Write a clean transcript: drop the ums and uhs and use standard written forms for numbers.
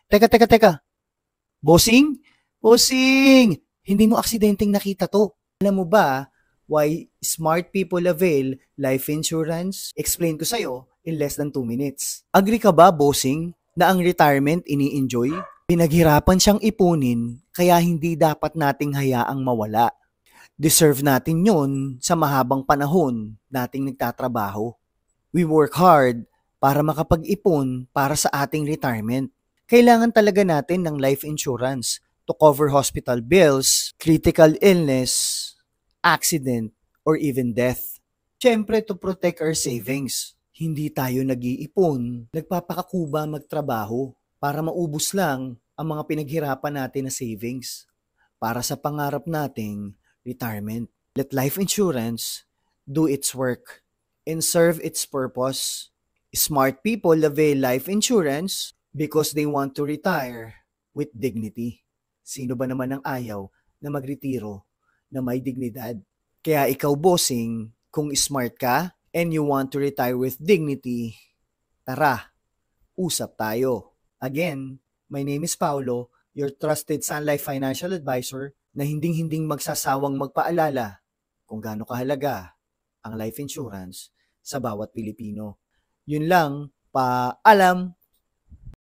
Teka. Bossing? Bossing! Hindi mo aksidenteng nakita to. Alam mo ba why smart people avail life insurance? Explain ko sa'yo in less than 2 minutes. Agree ka ba, bossing, na ang retirement ini-enjoy? Pinaghirapan siyang ipunin, kaya hindi dapat nating hayaang mawala. Deserve natin yun sa mahabang panahon nating nagtatrabaho. We work hard para makapag-ipon para sa ating retirement. Kailangan talaga natin ng life insurance to cover hospital bills, critical illness, accident, or even death. Siyempre, to protect our savings. Hindi tayo nag-iipon, nagpapakakuba magtrabaho para maubos lang ang mga pinaghirapan natin na savings para sa pangarap nating retirement. Let life insurance do its work and serve its purpose. Smart people avail life insurance because they want to retire with dignity. Sino ba naman ang ayaw na magretiro na may dignidad? Kaya ikaw, bossing, kung smart ka and you want to retire with dignity, tara, usap tayo. Again, my name is Paulo, your trusted Sun Life Financial Advisor na hinding-hinding magsasawang magpaalala kung gaano kahalaga ang life insurance sa bawat Pilipino. Yun lang, paalam!